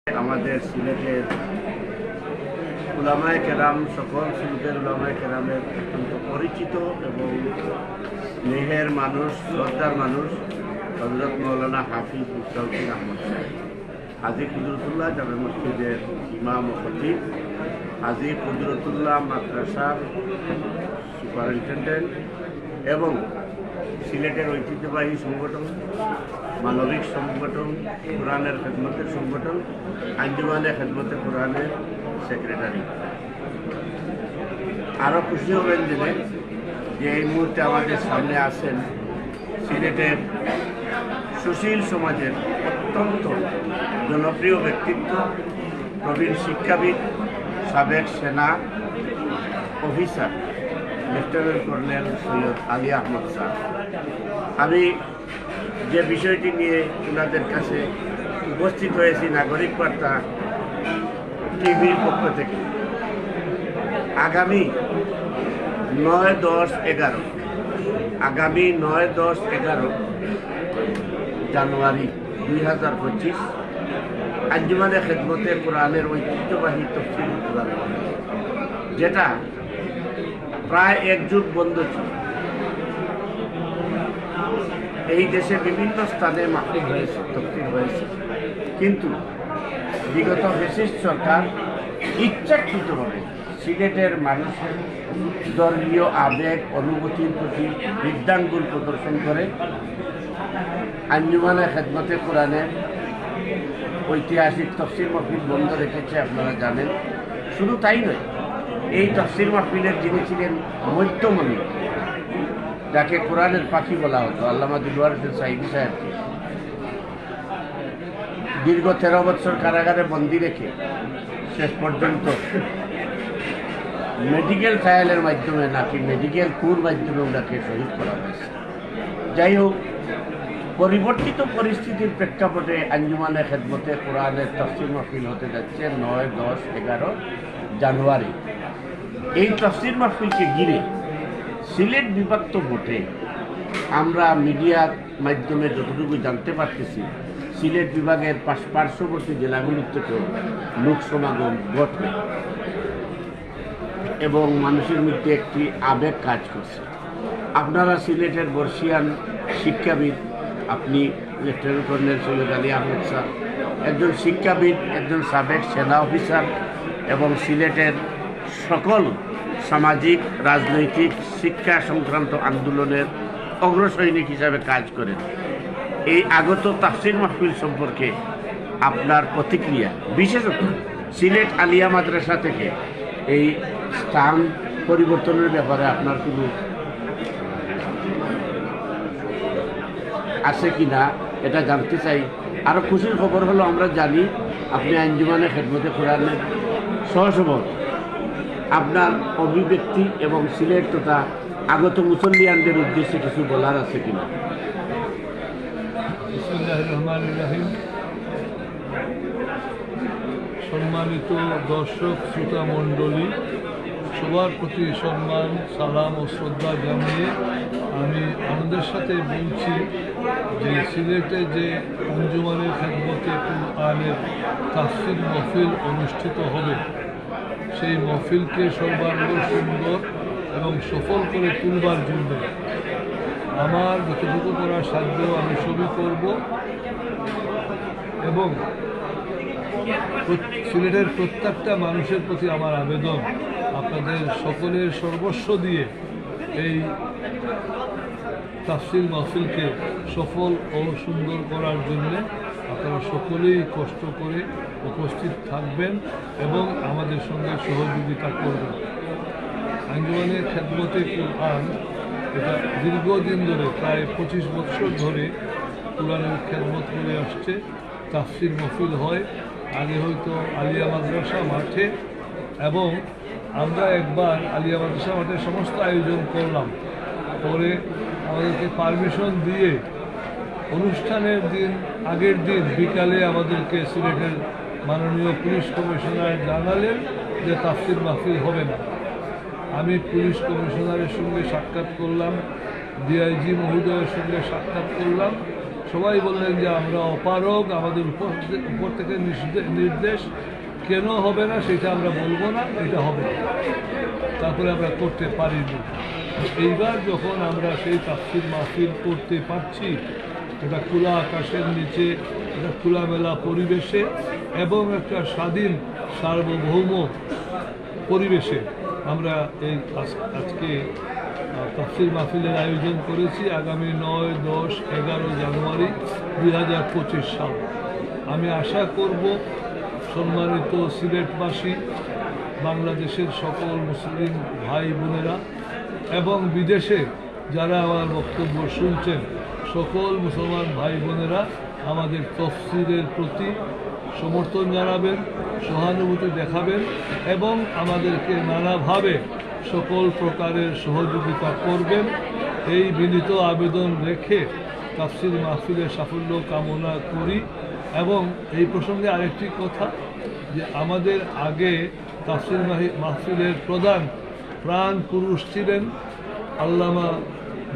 আমাদের সিলেটের উলামায়ে কেরাম, সকল সুলুকের উলামায়ে কেরামের অত্যন্ত পরিচিত এবং স্নেহের মানুষ, শ্রদ্ধার মানুষ হযরত মাওলানা হাফিজ মুস্তাউদ্দিন আহমদ সাহেব, হাজী কুদরতুল্লাহ জামে মসজিদের ইমাম ও খতিব, হাজী কুদরতুল্লাহ মাদ্রাসার সুপারিনটেন্ডেন্ট এবং সিলেটের ঐতিহ্যবাহী সংগঠন, মানবিক সংগঠন, কোরআনের খেদমতের সংগঠন আঞ্জুমানে খেদমতে কোরআনের সেক্রেটারি। আরও খুশি হবেন জেনে যে এই মুহূর্তে আমাদের সামনে আছেন সিলেটের সুশীল সমাজের অত্যন্ত জনপ্রিয় ব্যক্তিত্ব, প্রবীণ শিক্ষাবিদ, সাবেক সেনা officer lieutenant colonel Syed Ali Ahmad Shah. আমি যে বিষয়টি নিয়ে ওনাদের কাছে উপস্থিত হয়েছি নাগরিক বার্তা টিভির পক্ষ থেকে, আগামী 9-10-11 জানুয়ারি 2025 আঞ্জুমানে খেদমতে কোরআনের ঐতিহ্যবাহী তফসির কোরআন, যেটা প্রায় এক যুগ বন্ধ ছিল। এই দেশে বিভিন্ন স্থানে মাহফিল হয়েছে, তফসির হয়েছে, কিন্তু বিগত ফ্যাসিস্ট সরকার ইচ্ছাকৃতভাবে সিলেটের মানুষের ধর্মীয় আবেগ অনুভূতির প্রতি বৃদ্ধাঙ্গুল প্রদর্শন করে আঞ্জুমানে খেদমতে কোরআনের ঐতিহাসিক তফসির মাহফিল বন্ধ রেখেছে, আপনারা জানেন। শুধু তাই নয়, এই তফসির মাহফিলের যিনি ছিলেন মধ্যমণি, যাকে কোরআনের পাখি বলা হতো, আল্লামা দিলওয়ার হোসেন সাইদি সাহেবকে দীর্ঘ 13 বছর কারাগারে বন্দী রেখে শেষ পর্যন্ত মেডিকেল ট্রায়ালের মাধ্যমে নাকি মেডিকেল কুর মাধ্যমে ওনাকে শহীদ করা হয়েছে। যাই হোক, পরিবর্তিত পরিস্থিতির প্রেক্ষাপটে আঞ্জুমানে খেদমতে কোরআনের তফসির মাহফিল হতে যাচ্ছে 9-10-11 জানুয়ারি। এই তফসির মাহফিলকে ঘিরে সিলেট বিভক্ত ভোটে আমরা মিডিয়ার মাধ্যমে যতটুকু জানতে পারতেছি, সিলেট বিভাগের পার্শ্ববর্তী জেলাগুলির থেকেও লোক সমাগম ঘটবে এবং মানুষের মধ্যে একটি আবেগ কাজ করছে। আপনারা সিলেটের বর্ষিয়ান শিক্ষাবিদ, আপনি লেফটেন্যান্ট কর্নেল সৈয়দ আলী আহমদ শাহ, একজন শিক্ষাবিদ, একজন সাবেক সেনা অফিসার এবং সিলেটের সকল সামাজিক, রাজনৈতিক, শিক্ষা সংক্রান্ত আন্দোলনের অগ্রসৈনিক হিসাবে কাজ করেন। এই আগত তাফসির মাহফিল সম্পর্কে আপনার প্রতিক্রিয়া, বিশেষত সিলেট আলিয়া মাদ্রাসা থেকে এই স্থান পরিবর্তনের ব্যাপারে আপনার কোনো আছে কি না, এটা জানতে চাই। আরও খুশির খবর হলো, আমরা জানি আপনি আঞ্জুমানে খেদমতে কোরআনের সহসভাপতি। আপনার অভিব্যক্তি এবং সিলেট তথা আগত মুসল্লিয়ানদের উদ্দেশ্যে কিছু বলার আছে কিনা? বিসমিল্লাহির রহমানির রহিম। সম্মানিত দর্শক শ্রোতা মণ্ডলী, সবার প্রতি সম্মান, সালাম ও শ্রদ্ধা জানিয়ে আমি আনন্দের সাথে বলছি যে সিলেটে যে আঞ্জুমানে খেদমতে কোরআনের তাফসির মাহফিল অনুষ্ঠিত হবে, সেই মাহফিলকে সর্বাঙ্গ সুন্দর এবং সফল করে তুলবার জন্য আমার যতটুকু করার সাধ্য আমি সবই করব এবং সিলেটের প্রত্যেকটা মানুষের প্রতি আমার আবেদন, আপনাদের সকলের সর্বস্ব দিয়ে এই তাফসির মাহফিলকে সফল ও সুন্দর করার জন্যে আপনারা সকলেই কষ্ট করে উপস্থিত থাকবেন এবং আমাদের সঙ্গে সহযোগিতা করবেন। আঞ্জুমানে খেদমতে কোরআন এটা দীর্ঘদিন ধরে, প্রায় 25 বছর ধরে কোরআনের খেদমত করে আসছে। তাফসির মাহফিল হয় আগে হয়তো আলিয়া মাদ্রাসা মাঠে, এবং আমরা একবার আলিয়া মাদ্রাসা মাঠে সমস্ত আয়োজন করলাম, পরে আমাদেরকে পারমিশন দিয়ে অনুষ্ঠানের দিন আগের দিন বিকালে আমাদেরকে সিলেটের মাননীয় পুলিশ কমিশনার জানালেন যে তাফসির মাহফিল হবে না। আমি পুলিশ কমিশনারের সঙ্গে সাক্ষাৎ করলাম, ডিআইজি মহোদয়ের সঙ্গে সাক্ষাৎ করলাম, সবাই বললেন যে আমরা অপারগ, আমাদের উপর থেকে নির্দেশ, কেন হবে না সেটা আমরা বলবো না, এটা হবে না, তারপরে আমরা করতে পারিনি। এইবার যখন আমরা সেই তাফসীর মাহফিল করতে পারছি, এটা খোলা আকাশের নিচে, এটা খোলামেলা পরিবেশে এবং একটা স্বাধীন সার্বভৌম পরিবেশে আমরা এই আজকে তাফসীর মাহফিলের আয়োজন করেছি আগামী 9, 10, 11 জানুয়ারি 2025 সাল। আমি আশা করব সম্মানিত সিলেটবাসী, বাংলাদেশের সকল মুসলিম ভাই বোনেরা এবং বিদেশে যারা আমার বক্তব্য শুনছেন, সকল মুসলমান ভাই বোনেরা আমাদের তাফসীরের প্রতি সমর্থন জানাবেন, সহানুভূতি দেখাবেন এবং আমাদেরকে নানাভাবে সকল প্রকারের সহযোগিতা করবেন, এই বিনীত আবেদন রেখে তাফসীর মাহফিলের সাফল্য কামনা করি। এবং এই প্রসঙ্গে আরেকটি কথা, যে আমাদের আগে তাফসীর মাহফিলের প্রধান প্রাণ পুরুষ ছিলেন আল্লামা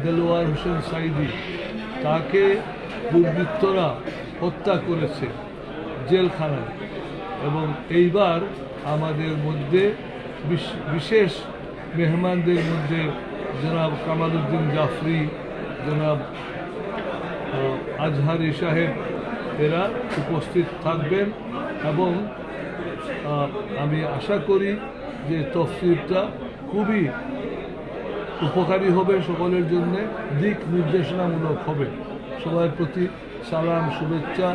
দেলোয়ার হোসেন সাঈদী। তাকে দুর্বৃত্তরা হত্যা করেছে জেলখানায়, এবং এইবার আমাদের মধ্যে বিশেষ মেহমানদের মধ্যে জনাব কামাল উদ্দিন জাফরি, জনাব আজহারি সাহেব এরা উপস্থিত থাকবেন এবং আমি আশা করি যে তাফসীরটা খুবই উপকারী হবে, সকলের জন্য দিক নির্দেশনামূলক হবে। সবার প্রতি সালাম, শুভেচ্ছা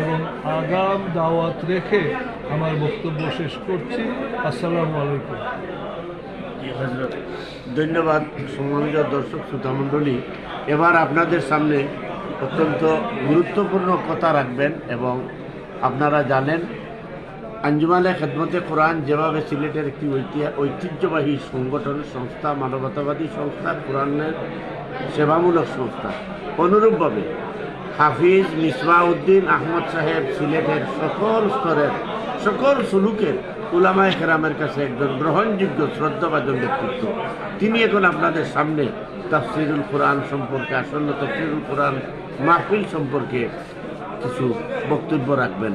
এবং আগাম দাওয়াত রেখে আমার বক্তব্য শেষ করছি। আসসালামু আলাইকুম। ধন্যবাদ সম্মানিত দর্শক শ্রোতামণ্ডলী। এবার আপনাদের সামনে অত্যন্ত গুরুত্বপূর্ণ কথা রাখবেন, এবং আপনারা জানেন আঞ্জুমানে খেদমতে কোরআন যেভাবে সিলেটের একটি ঐতিহ্যবাহী সংগঠন, সংস্থা, মানবতাবাদী সংস্থা, কোরআনের সেবামূলক সংস্থা, অনুরূপভাবে হাফিজ মিসবাউদ্দিন আহমদ সাহেব সিলেটের সকল স্তরের সকল সুলুকের উলামায়ে কেরামের কাছে একজন গ্রহণযোগ্য শ্রদ্ধাভাজন ব্যক্তিত্ব। তিনি এখন আপনাদের সামনে তাফসীরুল কোরআন সম্পর্কে, আসন্ন তাফসীরুল কোরআন মাহফিল সম্পর্কে কিছু বক্তব্য রাখবেন।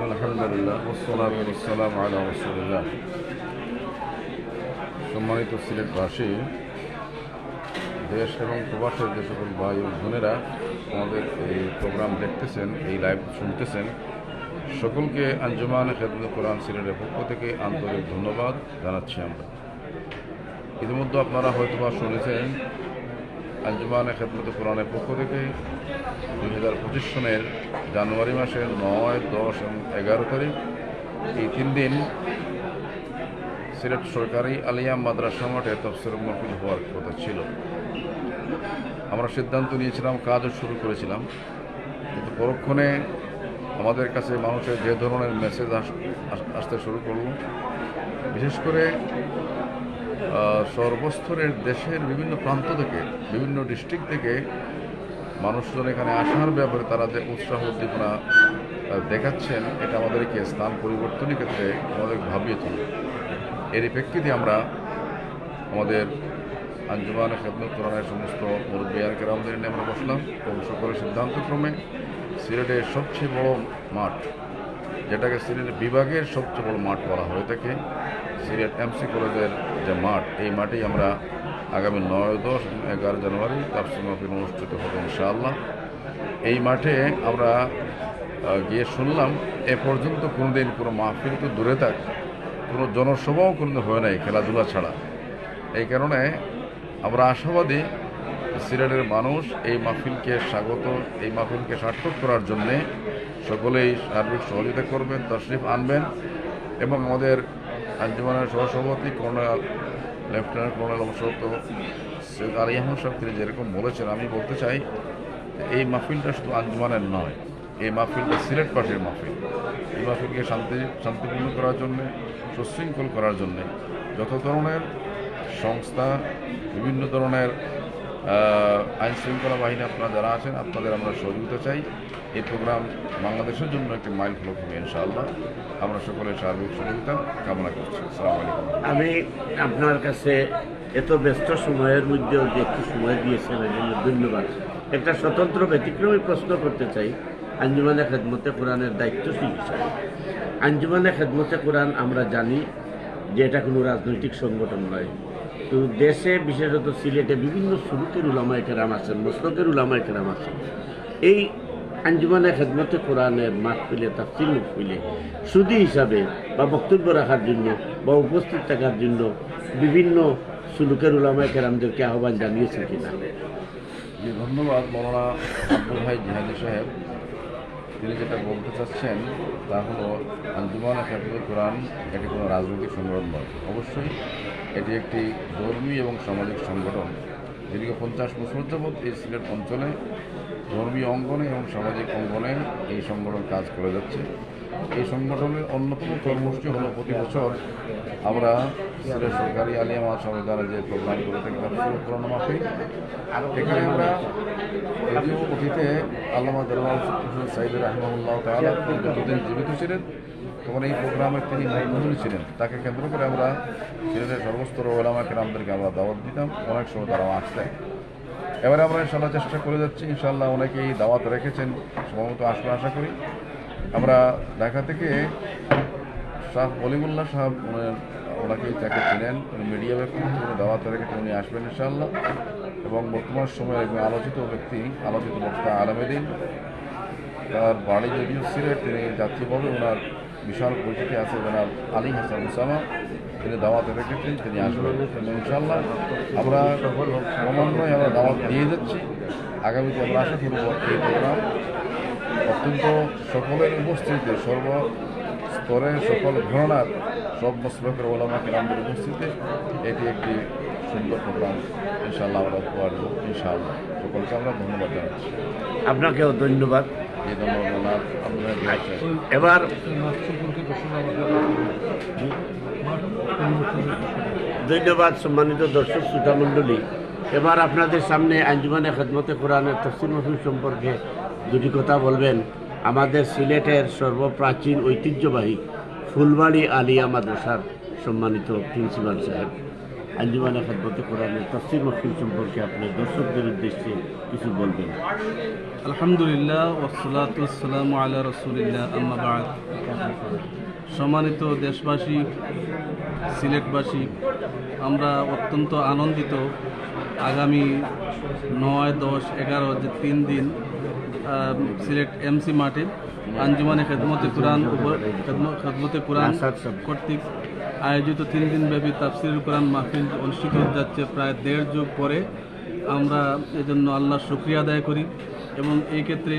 আলহামদুলিল্লাহ, ওয়াসসালাতু ওয়াসসালামু আলা রাসূলিল্লাহ। সম্মানিত সিলেটবাসী, দেশ এবং প্রবাসের যে সকল ভাই ও বোনেরা আমাদের এই প্রোগ্রাম দেখতেছেন, এই লাইভ শুনতেছেন, সকলকে আঞ্জুমানে খেদমতে কোরআন সিলেটের পক্ষ থেকে আন্তরিক ধন্যবাদ জানাচ্ছি আমরা। ইতিমধ্যে আপনারা হয়তোবা শুনেছেন, আঞ্জুমানে খেদমতে কোরআনের পক্ষ থেকে 2025 সনের জানুয়ারি মাসের 9, 10 এবং 11 তারিখ এই 3 দিন সিলেট সরকারি আলিয়া মাদ্রাসা মাঠে তাফসীর মাহফিল হওয়ার কথা ছিল। আমরা সিদ্ধান্ত নিয়েছিলাম, কাজও শুরু করেছিলাম, কিন্তু পরক্ষণে আমাদের কাছে মানুষের যে ধরনের মেসেজ আসতে শুরু করল, বিশেষ করে সর্বস্তরের দেশের বিভিন্ন প্রান্ত থেকে, বিভিন্ন ডিস্ট্রিক্ট থেকে মানুষজন এখানে আসার ব্যাপারে তারা যে উৎসাহ উদ্দীপনা দেখাচ্ছেন, এটা আমাদেরকে স্থান পরিবর্তনের ক্ষেত্রে আমাদের ভাবিয়ে তুলবে। এরই প্রেক্ষিতে আমরা আমাদের আঞ্জুমানে খেদমতে কোরআনের সমস্ত মুরব্বিয়ান কেরামদের নিয়ে আমরা বসলাম এবং সকলের সিদ্ধান্তক্রমে সিলেটের সবচেয়ে বড় মাঠ, যেটাকে সিলেটের বিভাগের সবচেয়ে বড় মাঠ বলা হয়ে থাকে, সিলেট এমসি কলেজের যে মাঠ, এই মাঠেই আমরা আগামী 9, 10, 11 জানুয়ারি তাফসীর মাহফিল অনুষ্ঠিত হবে ইনশাআল্লাহ। এই মাঠে আমরা গিয়ে শুনলাম, এ পর্যন্ত কোনোদিন কোনো মাহফিল তো দূরে থাক, কোনো জনসভাও কোনোদিন হয় নাই খেলাধুলা ছাড়া। এই কারণে আমরা আশাবাদী সিলেটের মানুষ এই মাহফিলকে স্বাগত, এই মাহফিলকে সার্থক করার জন্যে সকলেই সার্বিক সহযোগিতা করবেন, তশরিফ আনবেন এবং আমাদের আঞ্জুমানের সহসভাপতি লেফটেন্যান্ট কর্নেল অবসরত সৈয়দ আলী আহমদ সাহেব তিনি যেরকম বলেছেন, আমি বলতে চাই এই মাহফিলটা শুধু আঞ্জুমানের নয়, এই মাহফিলটা সিলেটবাসীর মাহফিল। এই মাহফিলকে শান্তিপূর্ণ করার জন্যে, সুশৃঙ্খল করার জন্যে যত ধরনের সংস্থা, বিভিন্ন ধরনের আইন শৃঙ্খলা বাহিনী আপনারা যারা আছেন, আপনাদের আমরা সহযোগিতা চাই। এই প্রোগ্রাম বাংলাদেশের জন্য একটি মাইল ফলক হবে ইনশাআল্লাহ। আমরা সকলের সার্বিক সহযোগিতা কামনা করছি। আসসালামু আলাইকুম। আমি আপনার কাছে এত ব্যস্ত সময়ের মধ্যেও যে একটু সময় দিয়েছেন, এই জন্য ধন্যবাদ। একটা স্বতন্ত্র ব্যতিক্রমী প্রশ্ন করতে চাই আঞ্জুমানে খেদমতে কোরআনের দায়িত্বশীল হিসাবে। আঞ্জুমানে খেদমতে কোরআন আমরা জানি যে এটা কোনো রাজনৈতিক সংগঠন নয়, তো দেশে বিশেষত সিলেটে বিভিন্ন সুলুকের উলামায়ে কেরাম আছেন, মসলকের উলামায়ে কেরাম আছেন। এই আঞ্জুমানে খেদমতে কোরআনের মাহফিলে তাফসীর মাহফিলে সুদী হিসাবে বা বক্তব্য রাখার জন্য বা উপস্থিত থাকার জন্য বিভিন্ন সুলুকের উলামায়ে কেরামদেরকে আহ্বান জানিয়েছেন কিনা? জি, ধন্যবাদ মৌলানা আব্দুল ভাই জিহাদি সাহেব। তিনি যেটা বলতে চাচ্ছেন তা হলো আঞ্জুমানে খেদমতে কোরআন এটি কোনো রাজনৈতিক সংগঠন নয়। অবশ্যই এটি একটি ধর্মী এবং সামাজিক সংগঠন। দীর্ঘ 50 বছর যাবৎ এই সিলেট অঞ্চলে ধর্মীয় অঙ্গনে এবং সামাজিক অঙ্গনে এই সংগঠন কাজ করে যাচ্ছে। এই সংগঠনের অন্যতম কর্মসূচি হলো প্রতি বছর আমরা সিলেট সরকারি আলিয়া মাদ্রাসা দ্বারা যে প্রোগ্রাম করে থাকি তাফসীর কোরআন মাহফিল, এখানে আমরা যদিও অতীতে আল্লামা দেওয়ান হোসেন সাইদ রাহিমাহুল্লাহ তাআলা যতদিন জীবিত ছিলেন তখন এই প্রোগ্রামের তিনি মূল ছিলেন। তাকে কেন্দ্র করে আমরা সিলেটের সর্বস্তর ওলামা কেরামদেরকে আমরা দাওয়াত দিতাম, অনেক সময় তারাও আসতেন। এবারে আমরা ইনশাআল্লাহ চেষ্টা করে যাচ্ছি, ইনশাআল্লাহ অনেকেই দাওয়াত রেখেছেন, সম্ভবত আসবে আশা করি। আমরা ঢাকা থেকে শাহ অলিমুল্লাহ সাহেব ওনাকেই তাকে চিনেন, উনি মিডিয়া ব্যক্তি, উনি দাওয়াত রেখেছেন, উনি আসবেন ইনশাআল্লাহ। এবং বর্তমান সময়ে একজন আলোচিত ব্যক্তি, আলোচিত বক্তা আলমেদিন, তার বাড়ি যদিও সিলেট, তিনি জাতীয়ভাবে ওনার বিশাল পরিচিতি আছে, জনাব আলী হাসান উসামা, তিনি দাওয়াত রেখেছেন, তিনি আসবেন ইনশাআল্লাহ। আমরা ক্রমান্বয়ে আমরা দাওয়াত দিয়ে যাচ্ছি। আগামীতে আমরা আশা করব এই প্রোগ্রাম অত্যন্ত সকলের উপস্থিতিতে, সর্বস্তরের সকল ঘরানার সব মসলকের ওলামা কেরামদের উপস্থিতিতে এটি একটি সুন্দর প্রোগ্রাম ইনশাআল্লাহ আমরা উপহার দেব ইনশাআল্লাহ। সকলকে আমরা ধন্যবাদ জানাচ্ছি। আপনাকেও ধন্যবাদ। এই ধন্যবাদ আপনার। এবার মাঠ সম্পর্কে প্রশ্ন আমাদের মাঠ পরিবর্তনের ধন্যবাদ সম্মানিত দর্শক শ্রোতা মণ্ডলী। এবার আপনাদের সামনে আঞ্জুমানে খেদমতে কোরআনের তাফসীর মাহফিল সম্পর্কে দুটি কথা বলবেন আমাদের সিলেটের সর্বপ্রাচীন ঐতিহ্যবাহী ফুলবাড়ি আলিয়া মাদ্রাসার সম্মানিত প্রিন্সিপাল সাহেব। আঞ্জুমানে খেদমতে কোরআনের তাফসীর মাহফিল সম্পর্কে আপনি দর্শকদের উদ্দেশ্যে কিছু বলবেন। আলহামদুলিল্লাহ ওয়াসসালাতু ওয়াসসালামু আলা রাসূলিল্লাহ, আম্মা বা'দ। সম্মানিত দেশবাসী, সিলেটবাসী, আমরা অত্যন্ত আনন্দিত। আগামী 9, 10, 11 যে 3 দিন সিলেট এমসি মাঠে আঞ্জুমানে খেদমতে কোরআন কর্তৃক আয়োজিত 3 দিনব্যাপী তাফসীরুল কোরআন মাহফিল অনুষ্ঠিত হতে যাচ্ছে। প্রায় 1.5 যুগ পরে আমরা এজন্য আল্লাহর শুকরিয়া আদায় করি এবং এই ক্ষেত্রে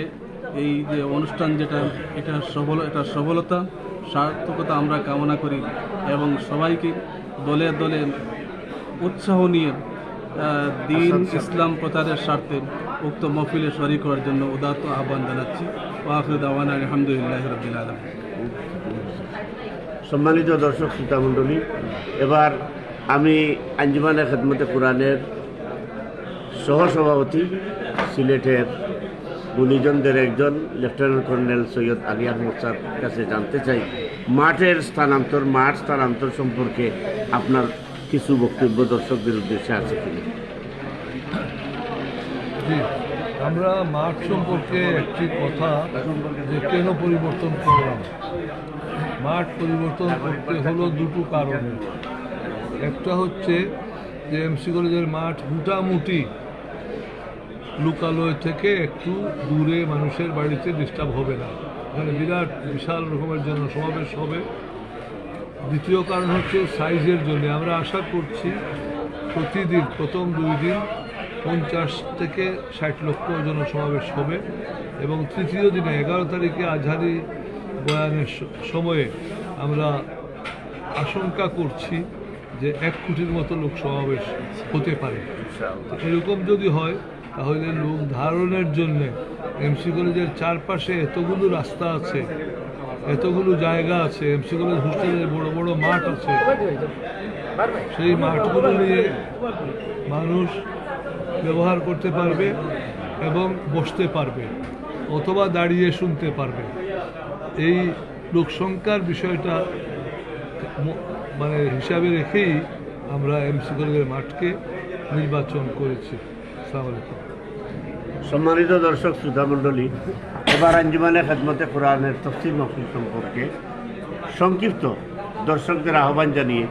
এই যে অনুষ্ঠান যেটা এটা সফলতা সার্থকতা আমরা কামনা করি এবং সবাইকে দলে দলে উৎসাহ নিয়ে দিন ইসলাম প্রচারের স্বার্থে উক্ত মহফিলে শরীক হওয়ার জন্য উদাত্ত আহ্বান জানাচ্ছি। ওয়া আখিরু দাওয়ানা আলহামদুলিল্লাহি রাব্বিল আলামিন। সম্মানিত দর্শক শ্রোতা মণ্ডলী, এবার আমি আঞ্জুমানে খেদমতে কোরআনের সহসভাপতি সিলেটের গুণীজনদের একজন lieutenant colonel Syed Ali Ahmad sir কাছে জানতে চাই মাঠ স্থানান্তর সম্পর্কে আপনার কিছু বক্তব্য দর্শকদের উদ্দেশ্যে আছে কিনা। জি, আমরা মাঠ সম্পর্কে একটি কথা যে কেন পরিবর্তন করলাম। মাঠ পরিবর্তন করতে হলো দুটো কারণে। একটা হচ্ছে যে এমসি কলেজের মাঠ মোটামুটি লোকালয় থেকে একটু দূরে, মানুষের বাড়িতে ডিস্টার্ব হবে না, এখানে বিশাল রকমের জনসমাবেশ হবে। দ্বিতীয় কারণ হচ্ছে সাইজের জন্য। আমরা আশা করছি প্রতিদিন প্রথম 2 দিন 50 থেকে 60 লক্ষ জনসমাবেশ হবে এবং তৃতীয় দিনে 11 তারিখে আজহারি বয়ানের সময়ে আমরা আশঙ্কা করছি যে 1 কোটির মতো লোক সমাবেশ হতে পারে। এরকম যদি হয় তাহলে লোক ধারণের জন্যে এমসি কলেজের চারপাশে এতগুলো রাস্তা আছে, এতগুলো জায়গা আছে, এমসি কলেজ হোস্টেলের বড় বড় মাঠ আছে, সেই মাঠগুলো নিয়ে মানুষ ব্যবহার করতে পারবে এবং বসতে পারবে অথবা দাঁড়িয়ে শুনতে পারবে। এই লোকসংখ্যার বিষয়টা হিসাবে রেখেই আমরা এমসি কলেজের মাঠকে নির্বাচন করেছি। আসসালামু আলাইকুম। সম্মানিত দর্শক শ্রোতা মণ্ডলী, এবার আঞ্জুমানে খেদমতে কোরআনের তফসির মাহফিল সম্পর্কে সংক্ষিপ্ত দর্শকদের আহ্বান জানিয়ে,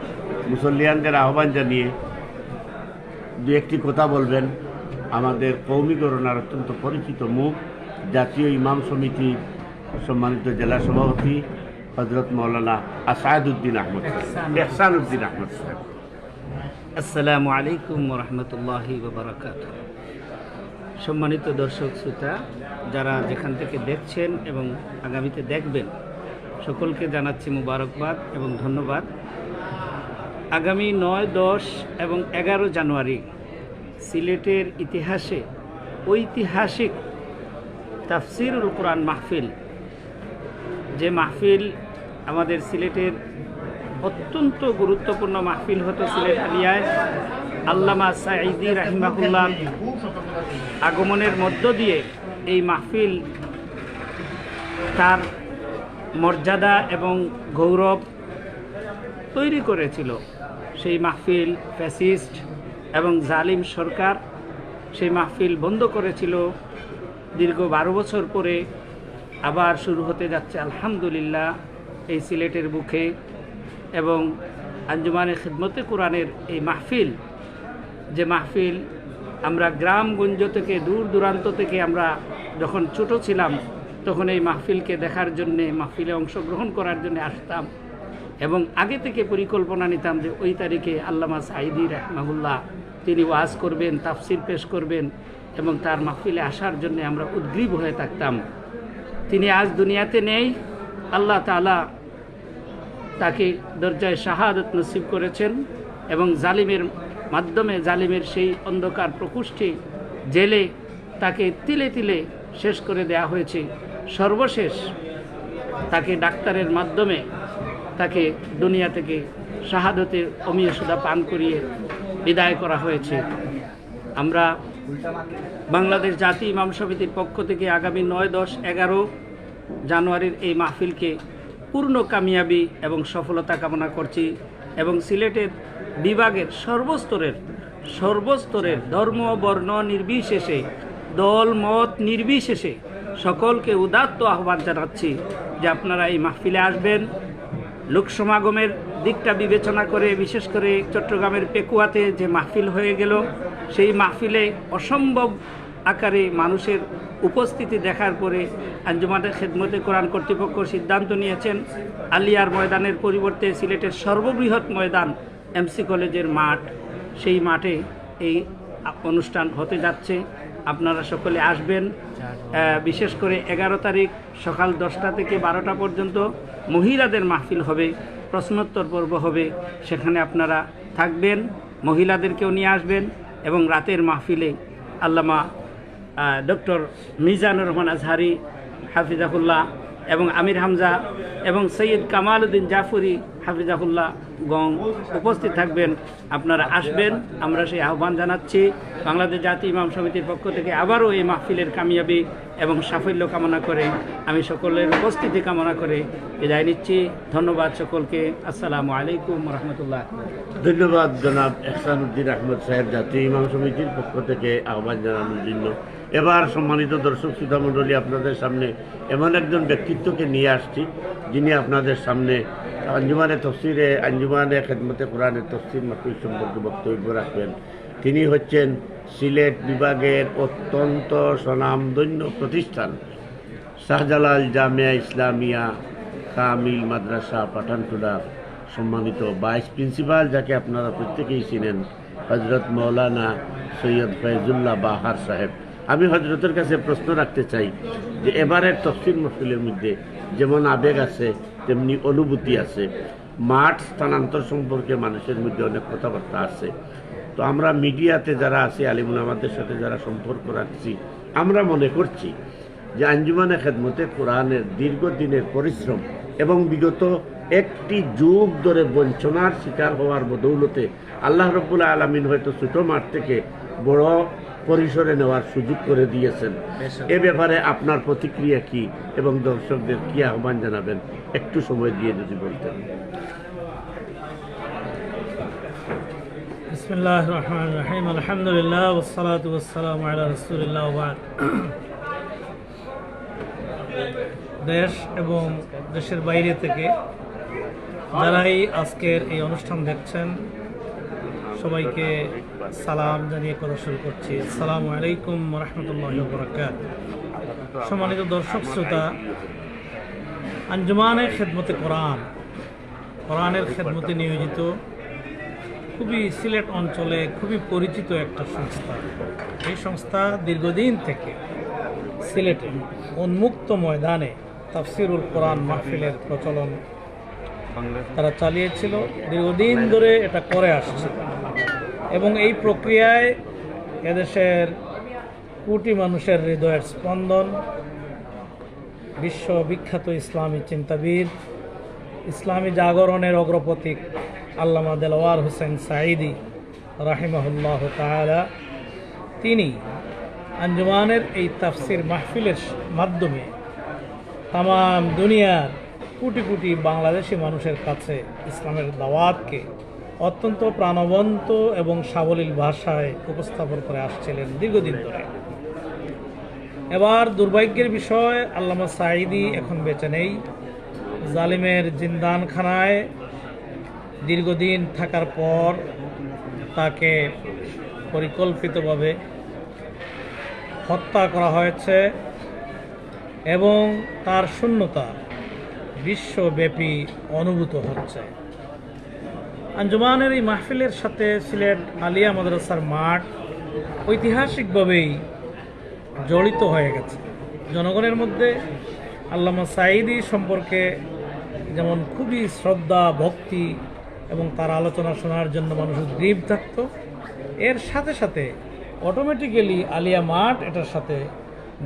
মুসল্লিয়ানদের আহ্বান জানিয়ে দু একটি কথা বলবেন আমাদের কৌমিকরণার অত্যন্ত পরিচিত মুখ, জাতীয় ইমাম সমিতির সম্মানিত জেলা সভাপতি হজরত মৌলানা আসাদউদ্দিন আহমদ সাহেব, এহসানউদ্দিন আহমদ সাহেব। আসসালামু আলাইকুম রহমতুল্লাহি বারাকাতুহু। সম্মানিত দর্শক শ্রোতা, যারা যেখান থেকে দেখছেন এবং আগামীতে দেখবেন, সকলকে জানাচ্ছি মুবারকবাদ এবং ধন্যবাদ। আগামী 9, 10 এবং 11 জানুয়ারি সিলেটের ইতিহাসে ঐতিহাসিক তাফসিরুল কোরআন মাহফিল, যে মাহফিল আমাদের সিলেটের অত্যন্ত গুরুত্বপূর্ণ মাহফিল হতো সিলেট আলিয়ায়, আল্লামা সাঈদী রাহিমাহুল্লাহ আগমনের মধ্য দিয়ে এই মাহফিল তার মর্যাদা এবং গৌরব তৈরি করেছিল। সেই মাহফিল ফ্যাসিস্ট এবং জালিম সরকার সেই মাহফিল বন্ধ করেছিল। দীর্ঘ 12 বছর পরে আবার শুরু হতে যাচ্ছে আলহামদুলিল্লাহ এই সিলেটের বুকে। এবং আঞ্জুমানে খিদমতে কোরআনের এই মাহফিল, যে মাহফিল আমরা গ্রামগঞ্জ থেকে দূর দূরান্ত থেকে আমরা যখন ছোট ছিলাম তখন এই মাহফিলকে দেখার জন্যে, মাহফিলে অংশগ্রহণ করার জন্য আসতাম এবং আগে থেকে পরিকল্পনা নিতাম যে ওই তারিখে আল্লামা সাঈদী রাহিমাহুল্লাহ তিনি ওয়াজ করবেন, তাফসির পেশ করবেন এবং তার মাহফিলে আসার জন্য আমরা উদ্গ্রীব হয়ে থাকতাম। তিনি আজ দুনিয়াতে নেই, আল্লাহ তাআলা তাকে দরজায় শাহাদত নসিব করেছেন এবং জালিমের মাধ্যমে, জালিমের সেই অন্ধকার প্রকোষ্ঠে জেলে তাকে তিলে তিলে শেষ করে দেয়া হয়েছে। সর্বশেষ তাকে ডাক্তারের মাধ্যমে তাকে দুনিয়া থেকে শাহাদতের অমীয় সুধা পান করিয়ে বিদায় করা হয়েছে। আমরা বাংলাদেশ জাতীয় ইমাম সমিতির পক্ষ থেকে আগামী 9, 10, 11 জানুয়ারির এই মাহফিলকে পূর্ণ কামিয়াবি এবং সফলতা কামনা করছি এবং সিলেটের বিভাগের সর্বস্তরের ধর্ম বর্ণ নির্বিশেষে, দল মত নির্বিশেষে সকলকে উদাত্ত আহ্বান জানাচ্ছি যে আপনারা এই মাহফিলে আসবেন। লোক সমাগমের দিকটা বিবেচনা করে, বিশেষ করে চট্টগ্রামের পেকুয়াতে যে মাহফিল হয়ে গেল, সেই মাহফিলে অসম্ভব আকারে মানুষের উপস্থিতি দেখার পরে আঞ্জুমানে খিদমতে কোরআন কর্তৃপক্ষ সিদ্ধান্ত নিয়েছেন আলিয়ার ময়দানের পরিবর্তে সিলেটের সর্ববৃহৎ ময়দান এমসি কলেজের মাঠ, সেই মাঠে এই অনুষ্ঠান হতে যাচ্ছে। আপনারা সকলে আসবেন। বিশেষ করে 11 তারিখ সকাল 10টা থেকে 12টা পর্যন্ত মহিলাদের মাহফিল হবে, প্রশ্নোত্তর পর্ব হবে, সেখানে আপনারা থাকবেন, মহিলাদেরকেও নিয়ে আসবেন এবং রাতের মাহফিলে আল্লামা ডক্টর মিজানুর রহমান আজহারি হাফিজাহুল্লাহ এবং আমির হামজা এবং সৈয়দ কামাল উদ্দিন জাফরি হাফিজাহুল্লাহ গং উপস্থিত থাকবেন। আপনারা আসবেন, আমরা সেই আহ্বান জানাচ্ছি। বাংলাদেশ জাতীয় ইমাম সমিতির পক্ষ থেকে আবারও এই মাহফিলের কামিয়াবি এবং সাফল্য কামনা করে, আমি সকলের উপস্থিতি কামনা করে বিদায় নিচ্ছি। ধন্যবাদ সকলকে। আসসালামু আলাইকুম রহমতুল্লাহ। ধন্যবাদ জনাব এহসানউদ্দিন আহমদ সাহেব, জাতীয় ইমাম সমিতির পক্ষ থেকে আহ্বান জানানোর জন্য। এবার সম্মানিত দর্শক শ্রোতা মণ্ডলী, আপনাদের সামনে এমন একজন ব্যক্তিত্বকে নিয়ে আসছি যিনি আপনাদের সামনে আঞ্জুমানে খিদমতে কোরআনের তফসির মাহফিল সম্পর্কে বক্তব্য রাখবেন। তিনি হচ্ছেন সিলেট বিভাগের অত্যন্ত স্বনামধন্য প্রতিষ্ঠান শাহজালাল জামিয়া ইসলামিয়া কামিল মাদ্রাসা পাঠানটুলার সম্মানিত ভাইস প্রিন্সিপাল, যাকে আপনারা প্রত্যেকেই চিনেন, হজরত মৌলানা সৈয়দ ফয়জুল্লাহ বাহার সাহেব। আমি হজরতের কাছে প্রশ্ন রাখতে চাই যে এবারের তফসির মাহফিলের মধ্যে যেমন আবেগ আছে তেমনি অনুভূতি আছে, মাঠ স্থানান্তর সম্পর্কে মানুষের মধ্যে অনেক কথাবার্তা আছে। তো আমরা মিডিয়াতে যারা আছি, আলিমুল আমাদের সাথে যারা সম্পর্ক রাখছি, আমরা মনে করছি যে আঞ্জুমানে খিদমতে কোরআনের দীর্ঘদিনের পরিশ্রম এবং বিগত একটি যুগ ধরে বঞ্চনার শিকার হওয়ার বদৌলতে আল্লাহ রাব্বুল আলামিন হয়তো ছোট মাঠ থেকে বড় পরিসরে নেওয়ার সুযোগ করে দিয়েছেন। এ ব্যাপারে আপনার প্রতিক্রিয়া কি এবং দর্শকদের কি আহ্বান জানাবেন, একটু সময় দিয়ে যদি বলতেন। বিসমিল্লাহির রহমানির রহিম আলহামদুলিল্লাহ ওয়াসসালাতু ওয়াসসালামু আলা রাসূলিল্লাহ ওয়া বা'দ। দেশ এবং দেশের বাইরে থেকে যারাই আজকের এই অনুষ্ঠান দেখছেন সবাইকে সালাম জানিয়ে কথা শুরু করছি। আসসালামু আলাইকুম ওয়া রাহমাতুল্লাহি ওয়া বারাকাতুহু। সম্মানিত দর্শক শ্রোতা, আঞ্জুমানে খেদমতে কোরআনের খেদমতে নিয়োজিত খুবই সিলেট অঞ্চলে খুবই পরিচিত একটা সংস্থা। এই সংস্থা দীর্ঘদিন থেকে সিলেটে উন্মুক্ত ময়দানে তাফসিরুল কোরআন মাহফিলের প্রচলন তারা চালিয়েছিল, দীর্ঘদিন ধরে এটা করে আসছে এবং এই প্রক্রিয়ায় এদেশের কোটি মানুষের হৃদয়ের স্পন্দন, বিশ্ববিখ্যাত ইসলামী চিন্তাবিদ, ইসলামী জাগরণের অগ্রপথিক আল্লামা দেলওয়ার হোসেন সাঈদী রাহিমাহুল্লাহ তাআলা, তিনি আঞ্জুমানের এই তাফসির মাহফিলের মাধ্যমে তামাম দুনিয়ার কোটি কোটি বাংলাদেশি মানুষের কাছে ইসলামের দাওয়াতকে অত্যন্ত প্রাণবন্ত এবং সাবলীল ভাষায় উপস্থাপন করে আসছিলেন দীর্ঘদিন ধরে। এবার দুর্ভাগ্যের বিষয়, আল্লামা সাঈদী এখন বেঁচে নেই। জালিমের জিন্দানখানায় দীর্ঘদিন থাকার পর তাকে পরিকল্পিতভাবে হত্যা করা হয়েছে এবং তার শূন্যতা বিশ্বব্যাপী অনুভূত হচ্ছে। আঞ্জুমানের এই মাহফিলের সাথে সিলেট আলিয়া মাদ্রাসার মাঠ ঐতিহাসিকভাবেই জড়িত হয়ে গেছে। জনগণের মধ্যে আল্লামা সাঈদী সম্পর্কে যেমন খুবই শ্রদ্ধা, ভক্তি এবং তার আলোচনা শোনার জন্য মানুষ উদ্গ্রীব থাকত, এর সাথে সাথে অটোমেটিক্যালি আলিয়া মাঠ এটার সাথে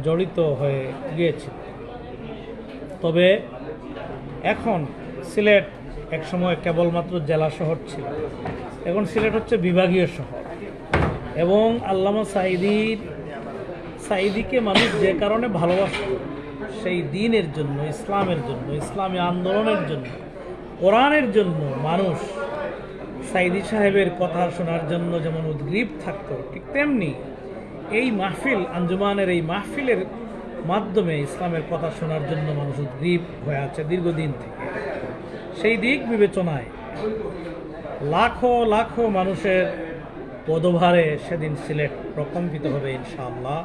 জড়িত হয়ে গিয়েছিল। তবে এখন সিলেট একসময় কেবলমাত্র জেলা শহর ছিল, এখন সিলেট হচ্ছে বিভাগীয় শহর এবং আল্লামা সাঈদীকে মানুষ যে কারণে ভালোবাসত, সেই দ্বীনের জন্য, ইসলামের জন্য, ইসলামী আন্দোলনের জন্য, কোরআনের জন্য মানুষ সাঈদী সাহেবের কথা শোনার জন্য যেমন উদ্গ্রীব থাকত, ঠিক তেমনি এই মাহফিল, আঞ্জুমানের এই মাহফিলের মাধ্যমে ইসলামের কথা শোনার জন্য মানুষ উদ্গ্রীব হয়ে আছে দীর্ঘদিন থেকে। সেই দিক বিবেচনায় লাখো লাখো মানুষের পদভারে সেদিন সিলেট প্রকম্পিত হবে ইনশাআল্লাহ।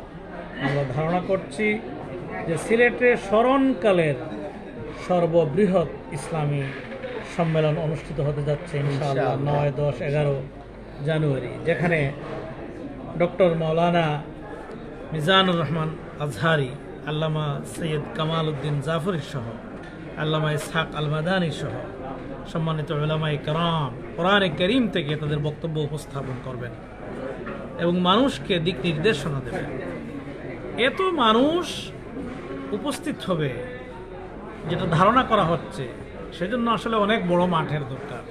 আমরা ধারণা করছি যে সিলেটে স্মরণকালের সর্ববৃহৎ ইসলামী সম্মেলন অনুষ্ঠিত হতে যাচ্ছে ইনশাআল্লাহ 9, 10, 11 জানুয়ারি, যেখানে ডক্টর মাওলানা মিজানুর রহমান আজহারি, আল্লামা সৈয়দ কামাল উদ্দিন জাফরি সহ আল্লামা ইসহাক আল মাদানী সহ সম্মানিত উলামায়ে কেরাম কোরআনে কারীম থেকে তাদের বক্তব্য উপস্থাপন করবেন এবং মানুষকে দিক নির্দেশনা দেবেন। এত মানুষ উপস্থিত হবে যেটা ধারণা করা হচ্ছে, সেজন্য আসলে অনেক বড় মাঠের দরকার।